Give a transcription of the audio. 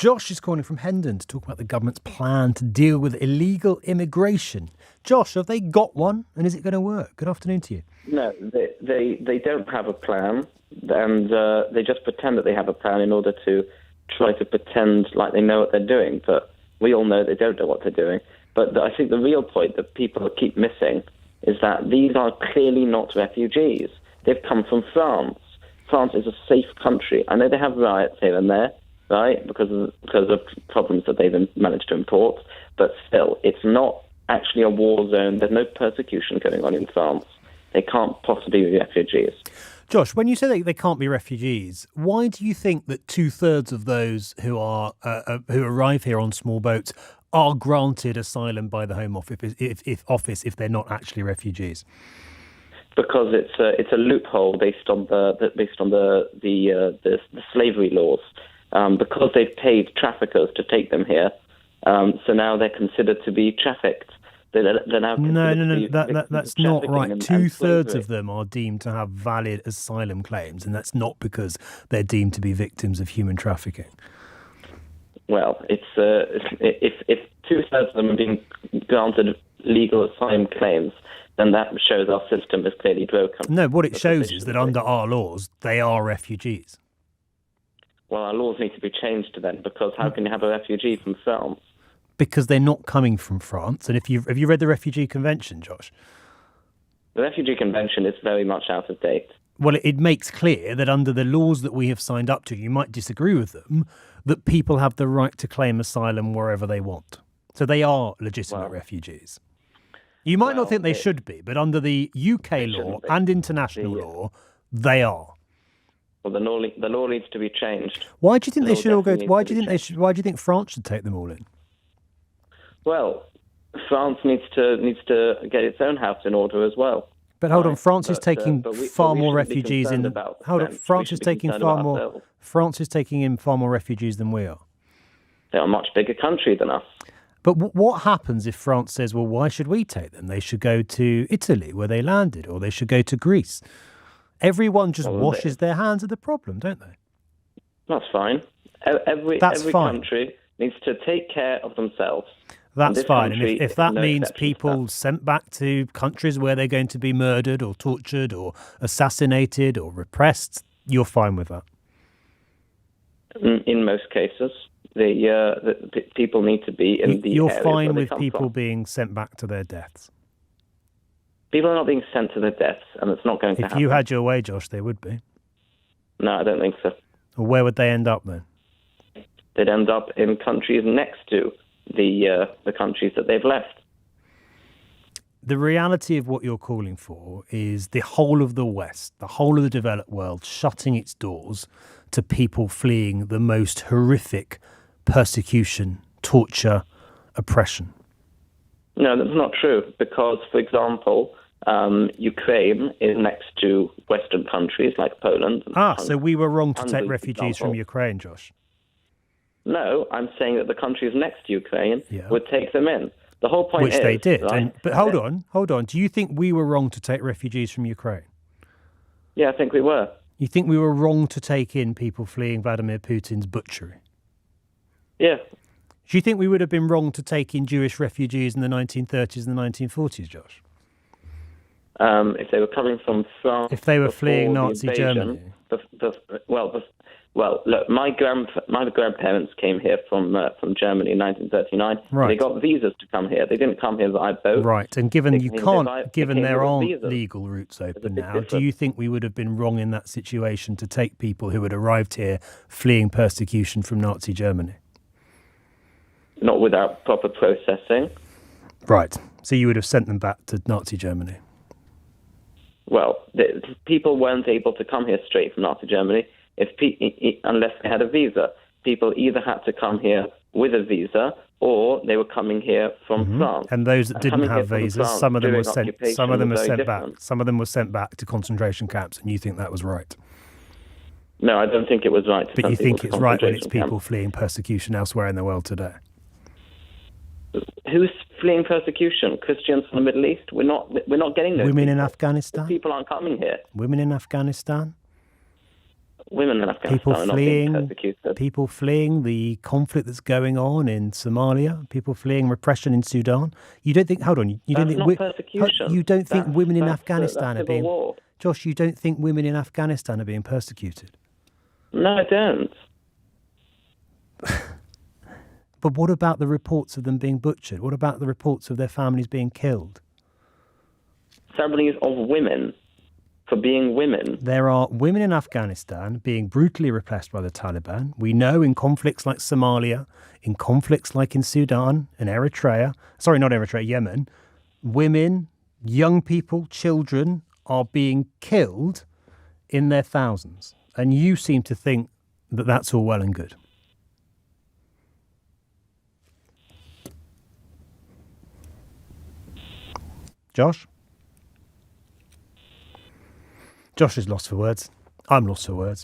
Josh is calling from Hendon to talk about the government's plan to deal with illegal immigration. Josh, have they got one, and is it going to work? Good afternoon to you. No, they don't have a plan, and they just pretend that they have a plan in order to try to pretend like they know what they're doing. But we all know they don't know what they're doing. But I think the real point that people keep missing is that these are clearly not refugees. They've come from France. France is a safe country. I know they have riots here and there, right, because of problems that they've managed to import, but still, it's not actually a war zone. There's no persecution going on in France. They can't possibly be refugees. Josh, when you say they can't be refugees, why do you think that 2/3 of those who arrive here on small boats are granted asylum by the Home Office if they're not actually refugees? Because it's a loophole based on the slavery laws. Because they've paid traffickers to take them here, so now they're considered to be trafficked. They're now No. That's not right. 2/3 of them are deemed to have valid asylum claims, and that's not because they're deemed to be victims of human trafficking. Well, if 2/3 of them are being granted legal asylum claims, then that shows our system is clearly broken. No, what it shows is that under our laws, they are refugees. Well, our laws need to be changed then, because how can you have a refugee from France? Because they're not coming from France. And have you read the Refugee Convention, Josh? The Refugee Convention is very much out of date. Well, it makes clear that under the laws that we have signed up to, you might disagree with them, that people have the right to claim asylum wherever they want. So they are legitimate refugees. You might not think they should be, but under the UK law and international law, they are. Well, the law needs to be changed. Why do you think they should all go? Why do you think France should take them all in? Well, France needs to get its own house in order as well. But hold on, France is taking far more refugees in. Hold on, France is taking far more. France is taking in far more refugees than we are. They are a much bigger country than us. But what happens if France says, well, why should we take them? They should go to Italy where they landed, or they should go to Greece. Everyone just washes their hands of the problem, don't they? That's fine. Every country needs to take care of themselves. That's fine. And if that means people sent back to countries where they're going to be murdered or tortured or assassinated or repressed, you're fine with that? In most cases. The people need to be in the You're areas fine where with people being sent back to their deaths? People are not being sent to their deaths, and it's not going to happen. If you had your way, Josh, they would be. No, I don't think so. Well, where would they end up then? They'd end up in countries next to the countries that they've left. The reality of what you're calling for is the whole of the West, the whole of the developed world, shutting its doors to people fleeing the most horrific persecution, torture, oppression. No, that's not true, because, for example, Ukraine is next to Western countries like Poland. So we were wrong to take refugees from Ukraine, Josh? No, I'm saying that the countries next to Ukraine would take them in. The whole point is... Which they did. Right? But hold on. Do you think we were wrong to take refugees from Ukraine? Yeah, I think we were. You think we were wrong to take in people fleeing Vladimir Putin's butchery? Yeah. Do you think we would have been wrong to take in Jewish refugees in the 1930s and the 1940s, Josh? If they were coming from France... If they were fleeing Nazi Germany? Well, look, my grandparents came here from Germany in 1939. Right. They got visas to come here. They didn't come here via boat. Right, and given there aren't legal routes open now, do you think we would have been wrong in that situation to take people who had arrived here fleeing persecution from Nazi Germany? Not without proper processing. Right, so you would have sent them back to Nazi Germany? Well, people weren't able to come here straight from Nazi Germany unless they had a visa. People either had to come here with a visa, or they were coming here from France. And those that didn't have visas, some of them were sent back. Some of them were sent back to concentration camps, and you think that was right? No, I don't think it was right. But you think it's right when it's people fleeing persecution elsewhere in the world today? Who's fleeing persecution? Christians from the Middle East? We're not getting those. Women in Afghanistan? People aren't coming here. Women in Afghanistan? women in Afghanistan are not being persecuted. People fleeing the conflict that's going on in Somalia, people fleeing repression in Sudan. You don't think? Hold on. You don't That's think not persecution. you don't think women in That's Afghanistan are civil being? war. Josh, you don't think women in Afghanistan are being persecuted? No, I don't. But what about the reports of them being butchered? What about the reports of their families being killed? Ceremonies of women for being women. There are women in Afghanistan being brutally repressed by the Taliban. We know in conflicts like Somalia, in conflicts like in Sudan and Eritrea, sorry, not Eritrea, Yemen, women, young people, children are being killed in their thousands. And you seem to think that that's all well and good. Josh? Josh is lost for words. I'm lost for words.